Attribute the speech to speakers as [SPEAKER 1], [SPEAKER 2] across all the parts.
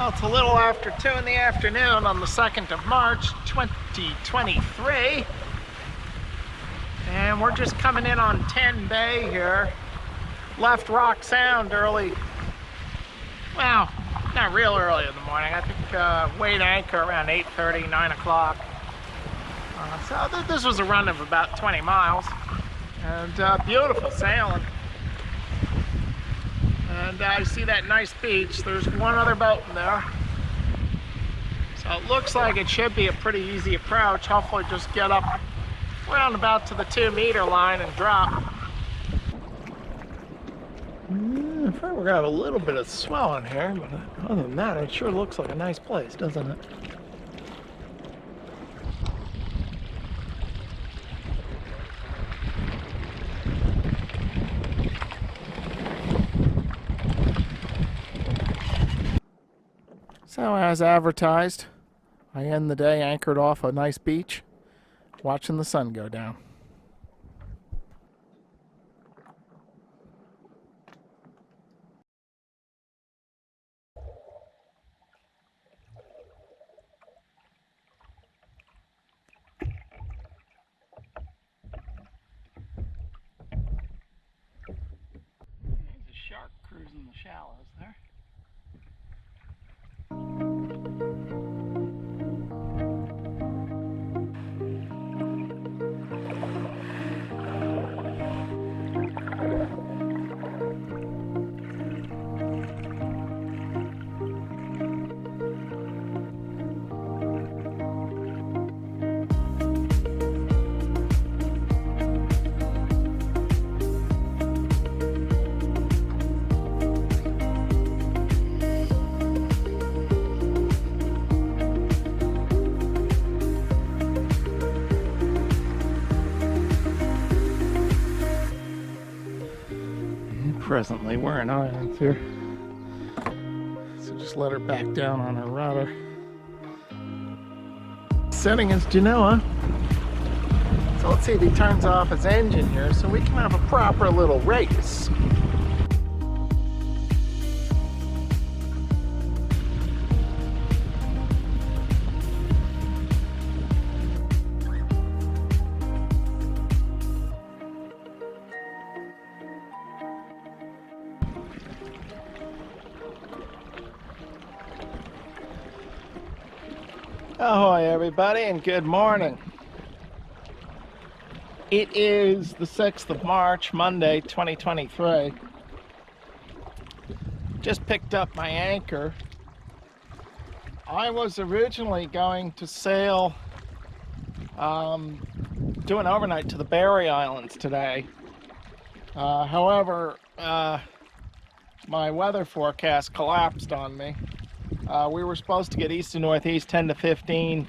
[SPEAKER 1] Well, it's a little after 2 in the afternoon on the 2nd of March, 2023. And we're just coming in on 10 Bay here. Left Rock Sound early. Well, not real early in the morning. I think weighed anchor around 8:30, 9 o'clock. So this was a run of about 20 miles. And beautiful sailing. And I see that nice beach. There's one other boat in there. So it looks like it should be a pretty easy approach. Hopefully just get up around about to the 2-meter line and drop. I thought we're gonna have a little bit of swell in here, but other than that, it sure looks like a nice place, doesn't it? So as advertised, I end the day anchored off a nice beach, watching the sun go down. There's a shark cruising the shallows there. Presently we're in islands here, so just let her back down on her rudder. Setting is Genoa, so let's see if he turns off his engine here so we can have a proper little race. Ahoy everybody and good morning. It is the 6th of March, Monday, 2023. Just picked up my anchor. I was originally going to sail, do an overnight to the Berry Islands today. However, my weather forecast collapsed on me. We were supposed to get east to northeast 10 to 15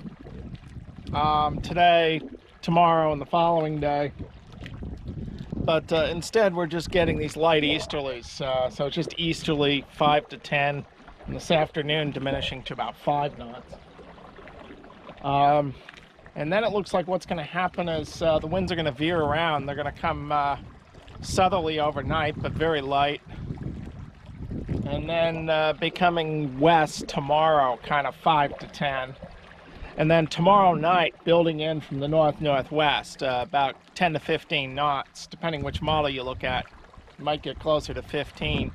[SPEAKER 1] today, tomorrow, and the following day. But instead, we're just getting these light easterlies. So just easterly 5 to 10, and this afternoon diminishing to about 5 knots. And then it looks like what's going to happen is the winds are going to veer around. They're going to come southerly overnight, but very light. And then becoming west tomorrow, kind of 5 to 10. And then tomorrow night, building in from the north-northwest, about 10 to 15 knots, depending which model you look at. You might get closer to 15.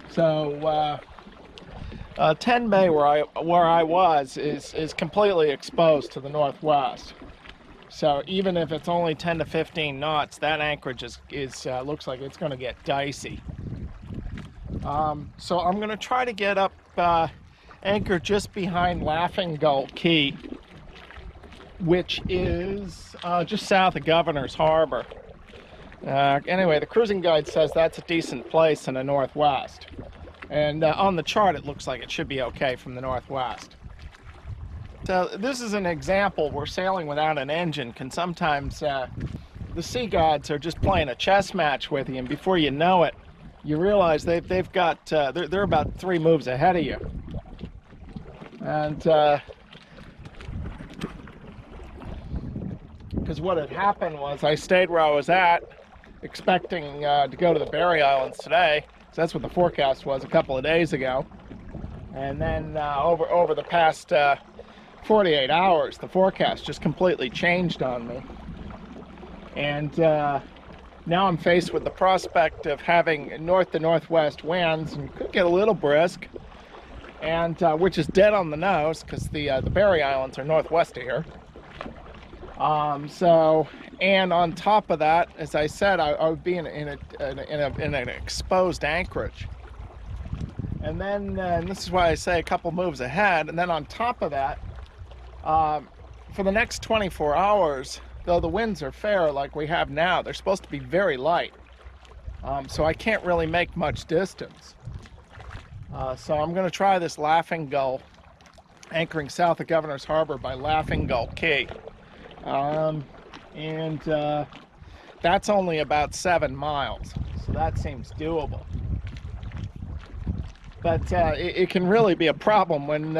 [SPEAKER 1] So 10 Bay, where I was, is completely exposed to the northwest. So even if it's only 10 to 15 knots, that anchorage looks like it's going to get dicey. So I'm going to try to get up anchor just behind Laughing Gull Key, which is just south of Governor's Harbor. Anyway, the cruising guide says that's a decent place in the northwest. And on the chart it looks like it should be okay from the northwest. So this is an example where sailing without an engine can sometimes, the sea gods are just playing a chess match with you, and before you know it, you realize they've got, they're about 3 moves ahead of you. And because what had happened was I stayed where I was at, expecting to go to the Berry Islands today, so that's what the forecast was a couple of days ago. And then over the past 48 hours, the forecast just completely changed on me. And now I'm faced with the prospect of having north to northwest winds, and could get a little brisk, and which is dead on the nose because the Berry Islands are northwest of here. And on top of that, as I said, I would be in an exposed anchorage. And then, and this is why I say a couple moves ahead. And then on top of that, for the next 24 hours, though the winds are fair like we have now, they're supposed to be very light. So I can't really make much distance. So I'm going to try this Laughing Gull, anchoring south of Governor's Harbor by Laughing Gull Key. That's only about 7 miles, so that seems doable. But it can really be a problem when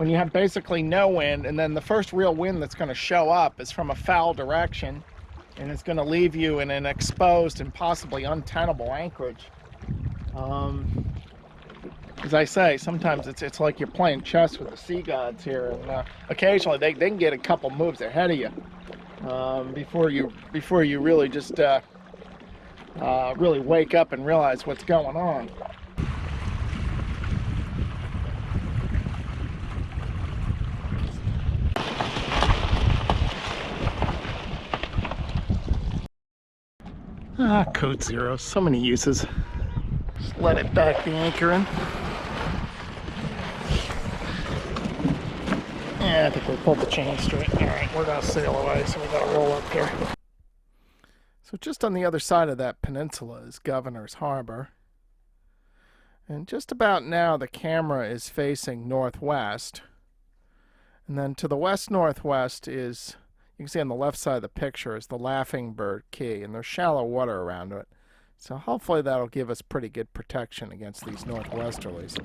[SPEAKER 1] you have basically no wind, and then the first real wind that's going to show up is from a foul direction, and it's going to leave you in an exposed and possibly untenable anchorage. As I say, sometimes it's like you're playing chess with the sea gods here, and occasionally they can get a couple moves ahead of you before you really just really wake up and realize what's going on. Code 0, so many uses. Just let it back the anchor in. Yeah, I think we pulled the chain straight. Alright, we're gonna sail away, so we gotta roll up here. So just on the other side of that peninsula is Governor's Harbor. And just about now the camera is facing northwest. And then to the west-northwest is, you can see on the left side of the picture, is the Laughing Bird Key, and there's shallow water around it. So hopefully that'll give us pretty good protection against these northwesterlies.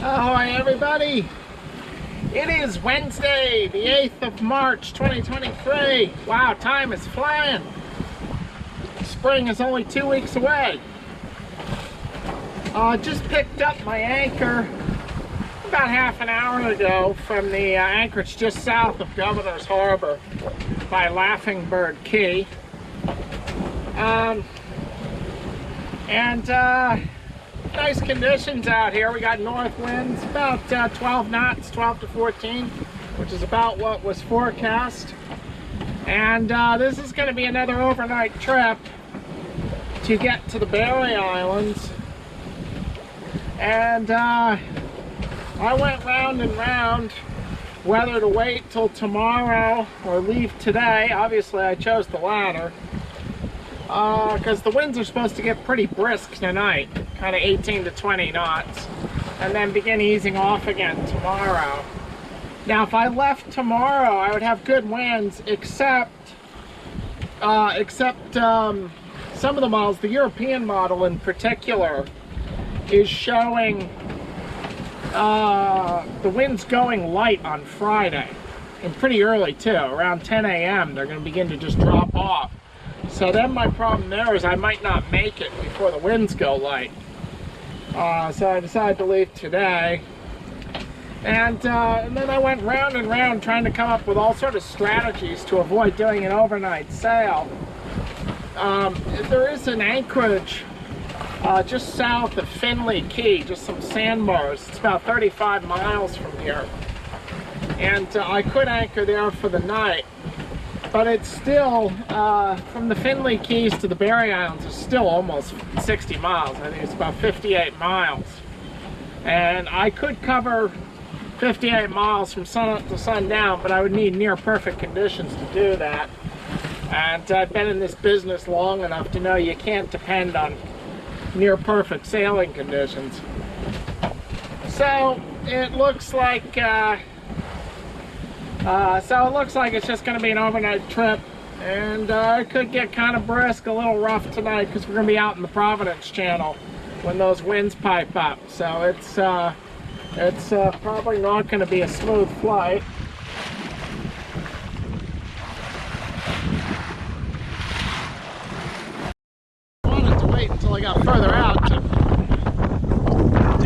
[SPEAKER 1] Ahoy everybody! It is Wednesday, the 8th of March, 2023. Wow, time is flying. Spring is only 2 weeks away. Just picked up my anchor about half an hour ago from the anchorage just south of Governor's Harbor by Laughing Bird Key. Nice conditions out here. We got north winds, about 12 knots, 12 to 14, which is about what was forecast. And this is going to be another overnight trip to get to the Berry Islands. And I went round and round whether to wait till tomorrow or leave today. Obviously I chose the latter, because the winds are supposed to get pretty brisk tonight, kind of 18 to 20 knots, and then begin easing off again tomorrow. Now if I left tomorrow I would have good winds, except some of the models, the European model in particular, is showing the winds going light on Friday, and pretty early too. Around 10 a.m. they're going to begin to just drop off. So then my problem there is I might not make it before the winds go light. So I decided to leave today. And then I went round and round trying to come up with all sort of strategies to avoid doing an overnight sail. There is an anchorage just south of Finley Key, just some sandbars. It's about 35 miles from here. And I could anchor there for the night. But it's still, from the Finley Keys to the Berry Islands, it's still almost 60 miles. I think it's about 58 miles. And I could cover 58 miles from sun up to sundown, but I would need near perfect conditions to do that. And I've been in this business long enough to know you can't depend on near perfect sailing conditions. So it looks like it's just going to be an overnight trip, and it could get kind of brisk, a little rough tonight, because we're going to be out in the Providence Channel when those winds pipe up. So it's probably not going to be a smooth flight. I wanted to wait until I got further out to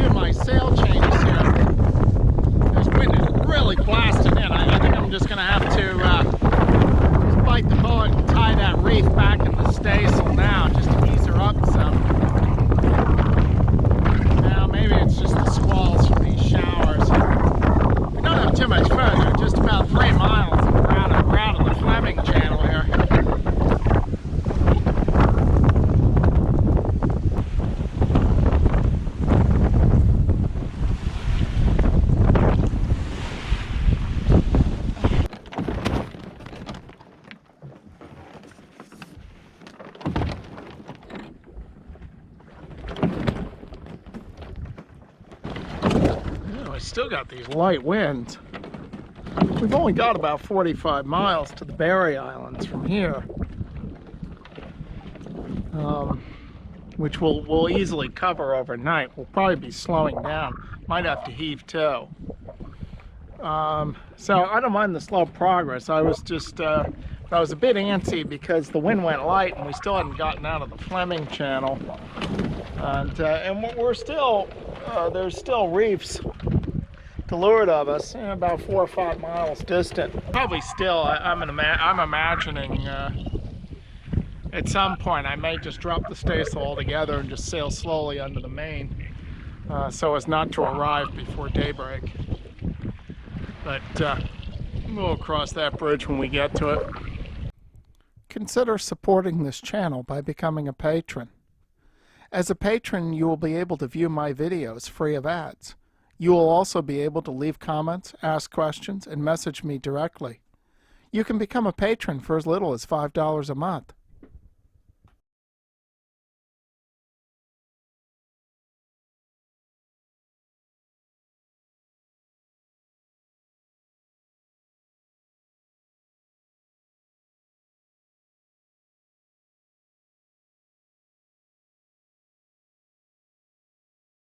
[SPEAKER 1] do my sail changes here. This wind is really blasting in. I think I'm just going to have to just bite the bullet and tie that reef back in the staysail now, just to ease her up some. Now maybe it's just the squalls from these showers. We don't have too much further, just about 3 miles, and we're out of the Fleming Channel here. Still got these light winds. We've only got about 45 miles to the Berry Islands from here, which we'll easily cover overnight. We'll probably be slowing down. Might have to heave to. So I don't mind the slow progress. I was just I was a bit antsy because the wind went light and we still hadn't gotten out of the Fleming Channel, and we're still there's still reefs to leeward of us, about 4 or 5 miles distant. Probably still, I'm imagining at some point I may just drop the staysail altogether and just sail slowly under the main, so as not to arrive before daybreak. But we'll cross that bridge when we get to it. Consider supporting this channel by becoming a patron. As a patron, you will be able to view my videos free of ads. You will also be able to leave comments, ask questions, and message me directly. You can become a patron for as little as $5 a month.